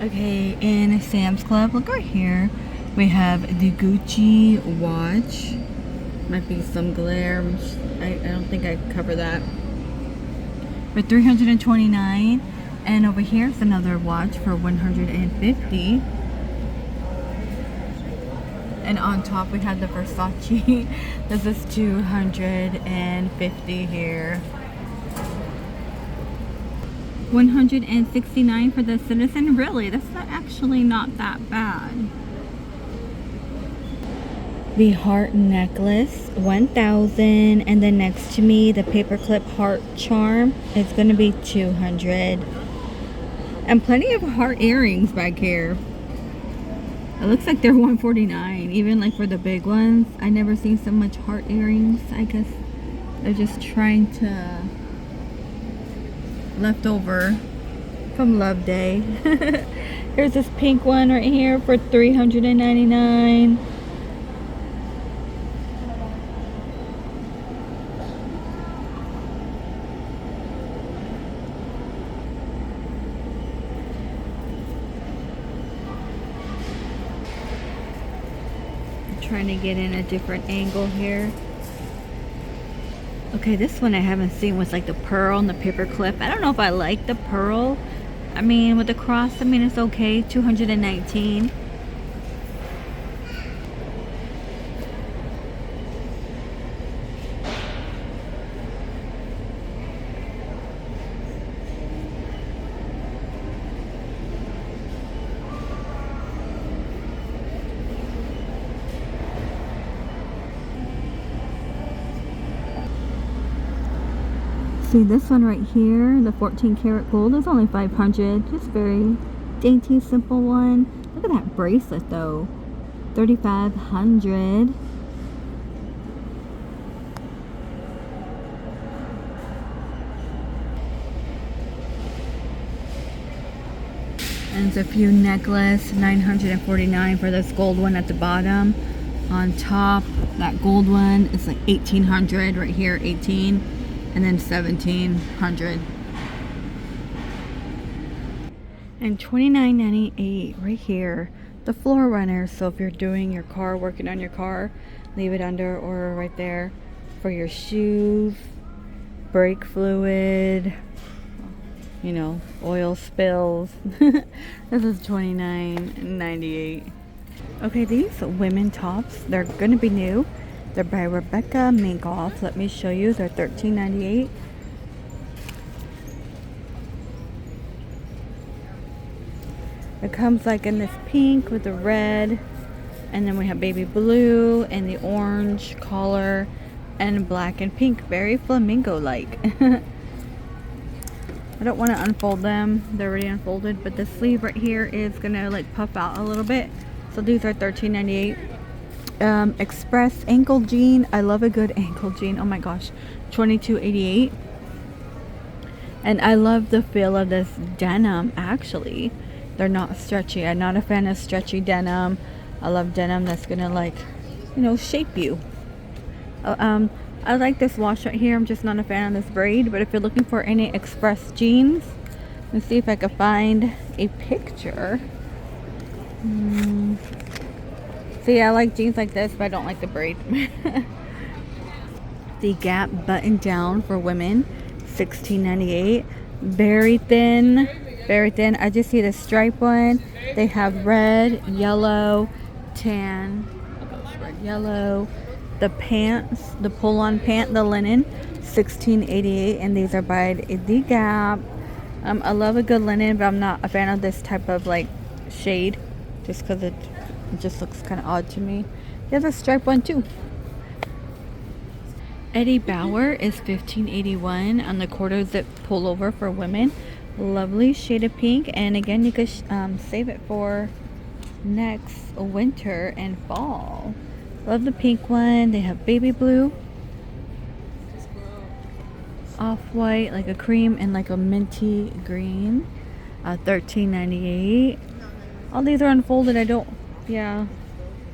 Okay, in Sam's Club, look right here. We have the Gucci watch. Might be some glare. I don't think I cover that. For $329. And over here is another watch for $150. And on top we have the Versace. This is $250 here. $169 for the Citizen. Really, that's actually not that bad. The heart necklace, $1,000, and then next to me the paperclip heart charm is gonna be $200. And plenty of heart earrings back here. It looks like they're $149, even like for the big ones. I never seen so much heart earrings. I guess they're just trying to leftover from Love Day. Here's this pink one right here for $399. Trying to get in a different angle here. Okay, this one I haven't seen with like the pearl and the paper clip. I don't know if I like the pearl. I mean, with the cross, I mean, it's okay. $219. See this one right here, the 14 karat gold is only $500. Just very dainty, simple one. Look at that bracelet though, $3,500. And it's a few necklace, $949 for this gold one at the bottom. On top, that gold one is like $1,800 right here, 18. And then $1,700. And $29.98 right here, the floor runner. So if you're doing your car, working on your car, leave it under or right there for your shoes, brake fluid, you know, oil spills. This is $29.98. Okay, these women tops, they're gonna be new. They're by Rebecca Minkoff. Let me show you. They're $13.98. It comes like in this pink with the red, and then we have baby blue and the orange collar and black and pink. Very flamingo-like. I don't want to unfold them. They're already unfolded, but the sleeve right here is gonna like puff out a little bit. So these are $13.98. Express ankle jean. I love a good ankle jean. Oh my gosh, $22.88. And I love the feel of this denim. Actually, they're not stretchy. I'm not a fan of stretchy denim. I love denim that's gonna, like, you know, shape you. I like this wash right here. I'm just not a fan of this braid. But if you're looking for any Express jeans, let's see if I can find a picture. See, I like jeans like this, but I don't like the braid. The Gap button down for women, $16.98. Very thin, very thin. I just see the stripe one. They have red, yellow, tan. Red, yellow. The pants, the pull-on pant, the linen, $16.88, and these are by The Gap. I love a good linen, but I'm not a fan of this type of like shade, just because it just looks kind of odd to me. There's a striped one too. Eddie Bauer is $15.81 on the quarter zip pullover for women. Lovely shade of pink, and again you could save it for next winter and fall. Love the pink one. They have baby blue, off-white, like a cream, and like a minty green. $13.98. All these are unfolded. Yeah,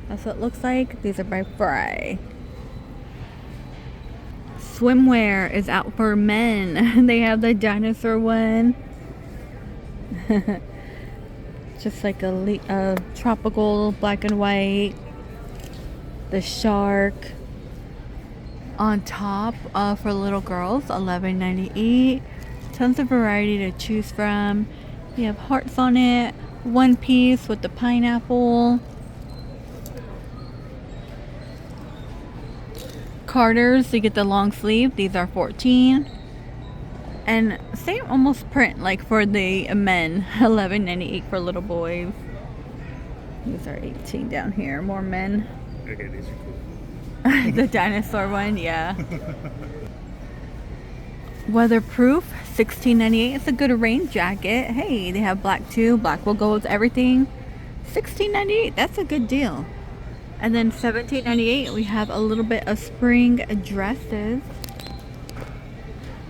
that's what it looks like. These are by Fry. Swimwear is out for men. They have the dinosaur one. Just like a tropical black and white. The shark on top for little girls, $11.98. Tons of variety to choose from. You have hearts on it. One piece with the pineapple. Carters, you get the long sleeve. These are $14. And same almost print like for the men. $11.98 for little boys. These are $18 down here. More men. Okay, these are cool. The dinosaur one, yeah. Weatherproof, $16.98. It's a good rain jacket. Hey, they have black too. Black will go with everything. $16.98. That's a good deal. And then $17.98, we have a little bit of spring dresses.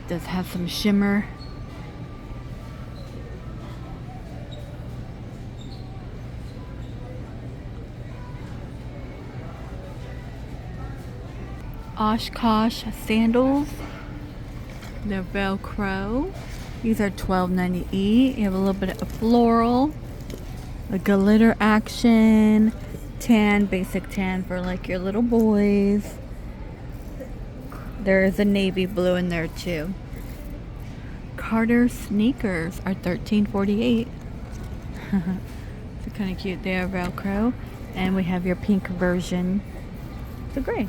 Does have some shimmer. Oshkosh sandals. They're Velcro. These are $12.98. You have a little bit of floral. The glitter action. Tan, basic tan for like your little boys. There is a navy blue in there too. Carter sneakers are $13.48. They're kind of cute. They are Velcro. And we have your pink version. So great.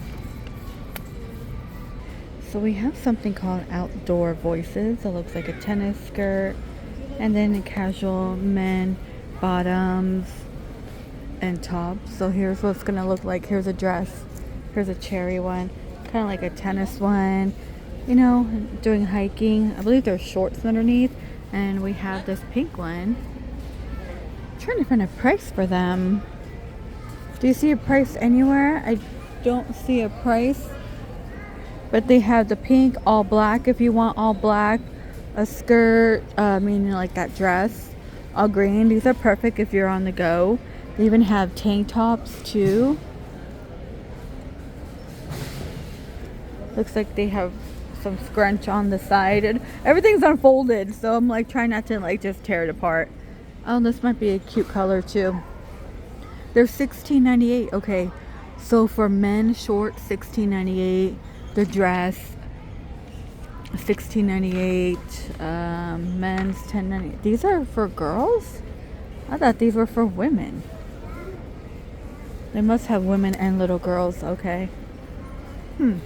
So we have something called Outdoor Voices. It looks like a tennis skirt. And then a casual men bottoms and tops. So here's what it's going to look like. Here's a dress. Here's a cherry one. Kind of like a tennis one. You know, doing hiking. I believe there's shorts underneath. And we have this pink one. I'm trying to find a price for them. Do you see a price anywhere? I don't see a price. But they have the pink, all black if you want all black. A skirt, meaning like that dress. All green. These are perfect if you're on the go. They even have tank tops too. Looks like they have some scrunch on the side. And everything's unfolded. So I'm like trying not to like just tear it apart. Oh, this might be a cute color too. They're $16.98. Okay. So for men, shorts, $16.98. The dress, $16.98. Men's $10.98. These are for girls? I thought these were for women. They must have women and little girls. Okay. The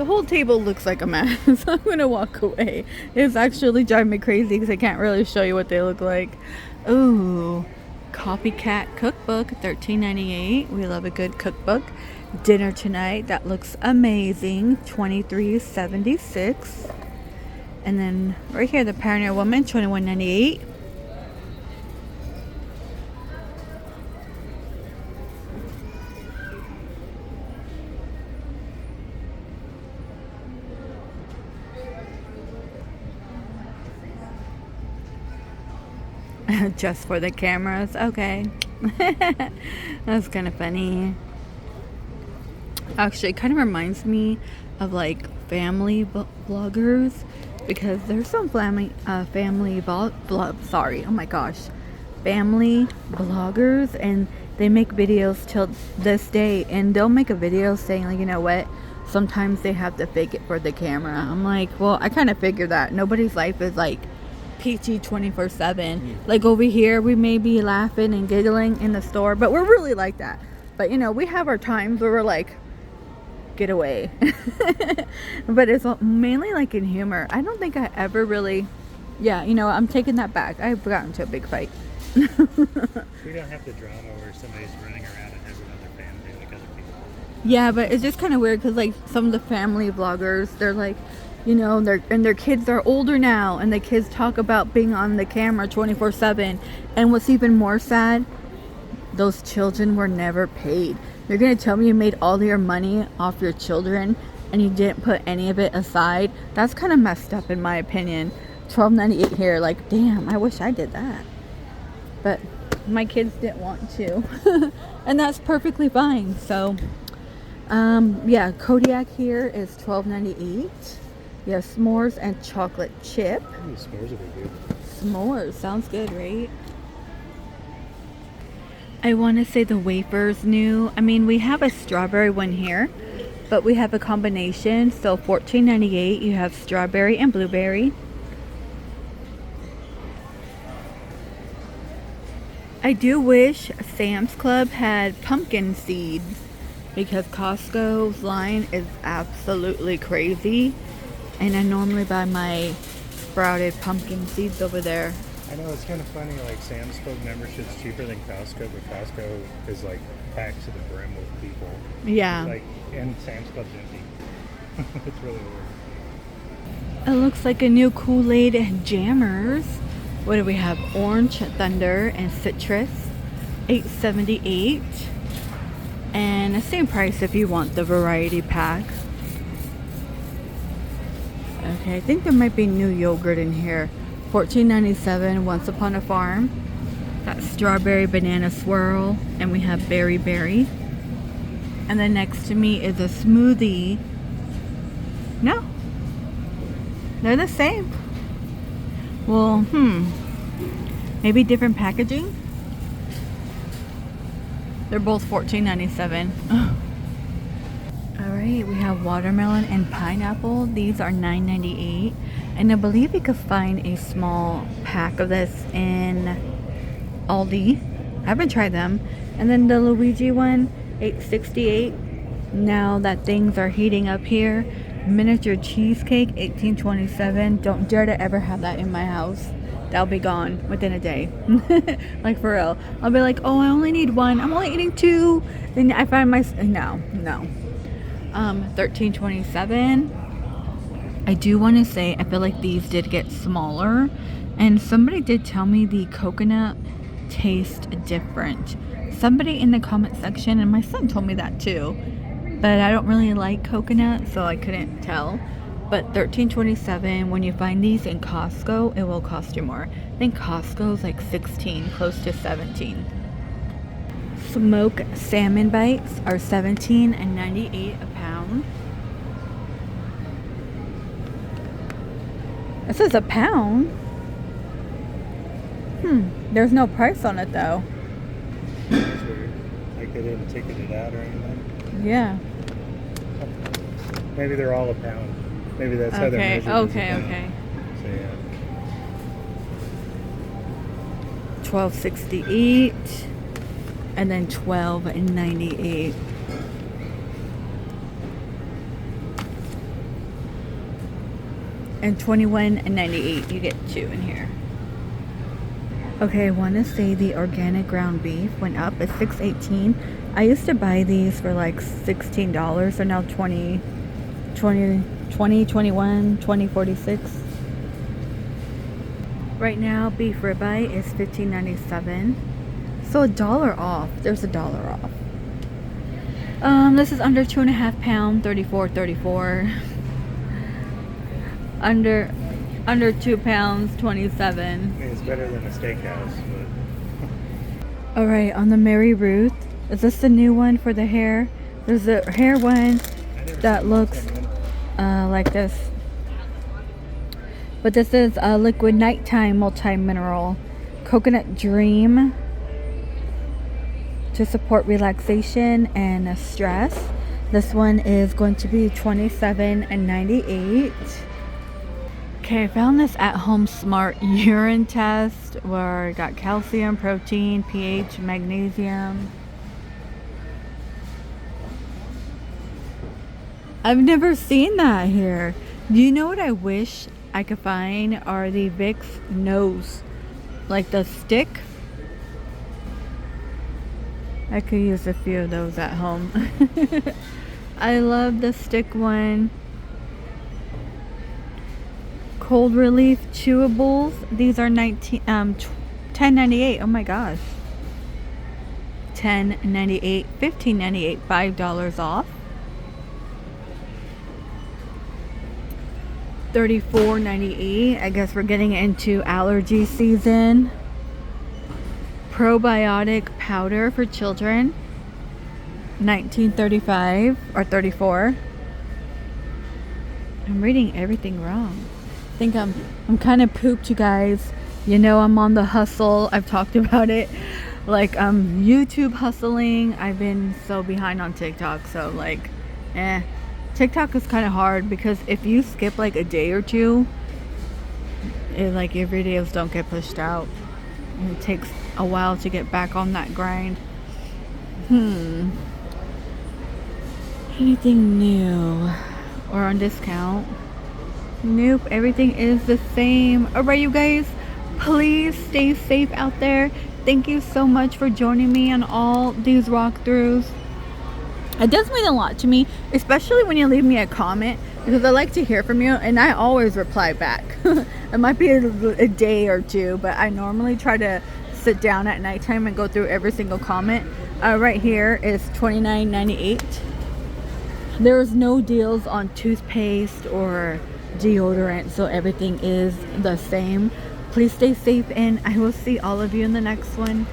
whole table looks like a mess. I'm gonna walk away. It's actually driving me crazy because I can't really show you what they look like. Ooh, Copycat Cookbook, $13.98. We love a good cookbook. Dinner tonight, that looks amazing, $23.76. And then right here, the Pioneer Woman, $21.98. Just for the cameras, okay. That's kind of funny. Actually, it kind of reminds me of like family vloggers, because there's some family vloggers, and they make videos till this day, and they'll make a video saying like, you know what, sometimes they have to fake it for the camera. I'm like, well, I kind of figured that nobody's life is like peachy 24/7. Like over here we may be laughing and giggling in the store, but we're really like that. But you know, we have our times where we're like, get away. But it's mainly like in humor. I don't think I ever really, yeah, you know, I'm taking that back. I've gotten into a big fight. We don't have the drama where somebody's running around and has another family like other people. Yeah, but it's just kind of weird because like some of the family vloggers, they're like, you know, their kids are older now, and the kids talk about being on the camera 24/7. And what's even more sad, those children were never paid. You're gonna tell me you made all your money off your children and you didn't put any of it aside? That's kind of messed up in my opinion. $12.98 here, like damn, I wish I did that. But my kids didn't want to. And that's perfectly fine. So yeah, Kodiak here is $12.98. You have s'mores and chocolate chip. Ooh, s'mores would be good. s'mores. Sounds good, right? I want to say the wafer's new. I mean, we have a strawberry one here, but we have a combination. So $14.98, you have strawberry and blueberry. I do wish Sam's Club had pumpkin seeds because Costco's line is absolutely crazy. And I normally buy my sprouted pumpkin seeds over there. I know, it's kind of funny, like Sam's Club membership's cheaper than Costco, but Costco is like packed to the brim with people. Yeah. Like, and Sam's Club's empty. It's really weird. It looks like a new Kool-Aid Jammers. What do we have? Orange, Thunder, and Citrus. $8.78. And the same price if you want the variety pack. Okay, I think there might be new yogurt in here. $14.97, Once Upon a Farm. Got strawberry banana swirl, and we have berry berry. And then next to me is a smoothie. No, they're the same. Well, maybe different packaging. They're both $14.97. All right, we have watermelon and pineapple. These are $9.98. And I believe you could find a small pack of this in Aldi. I haven't tried them. And then the Luigi one, $8.68. Now that things are heating up here, miniature cheesecake, $18.27. Don't dare to ever have that in my house. That'll be gone within a day. Like, for real. I'll be like, oh, I only need one. I'm only eating two. Then I find my... No. $13.27. I do want to say, I feel like these did get smaller. And somebody did tell me the coconut tastes different. Somebody in the comment section, and my son told me that too. But I don't really like coconut, so I couldn't tell. But $13.27, when you find these in Costco, it will cost you more. I think Costco's like $16, close to $17. Smoked salmon bites are $17.98 a pound. This is a pound. There's no price on it though. That's weird. Like they didn't ticket it out or anything. Yeah. Maybe they're all a pound. Maybe that's how they're measured. Okay. So yeah. $12.68 and then $12.98. And $21.98. You get two in here. Okay, I want to say the organic ground beef went up. It's $6.18. I used to buy these for like $16. So now $20, $21, $20.46. Right now, beef ribeye is $15.97. So $1 off. There's $1 off. This is under 2.5 pounds, $34.34. Under 2 pounds, $27. I mean, it's better than a steakhouse, but... All right, on the Mary Ruth. Is this the new one for the hair? There's a hair one that looks like this. But this is a liquid nighttime multi-mineral coconut dream to support relaxation and stress. This one is going to be $27.98. Okay, I found this at-home smart urine test where I got calcium, protein, pH, magnesium. I've never seen that here. Do you know what I wish I could find are the Vicks nose, like the stick? I could use a few of those at home. I love the stick one. Cold relief chewables. These are $10.98. Oh my gosh. $10.98, $15.98, $5 off. $34.98. I guess we're getting into allergy season. Probiotic powder for children. $19.35 or $34. I'm reading everything wrong. I think I'm kind of pooped, you guys. You know, I'm on the hustle. I've talked about it. Like, I'm YouTube hustling. I've been so behind on TikTok. So, like, TikTok is kind of hard because if you skip like a day or two, like your videos don't get pushed out. And it takes a while to get back on that grind. Anything new or on discount? Nope, everything is the same. Alright, you guys, please stay safe out there. Thank you so much for joining me on all these walkthroughs. It does mean a lot to me, especially when you leave me a comment, because I like to hear from you and I always reply back. It might be a day or two, but I normally try to sit down at nighttime and go through every single comment. Right here is $29.98. There's no deals on toothpaste or deodorant, so everything is the same. Please stay safe and I will see all of you in the next one.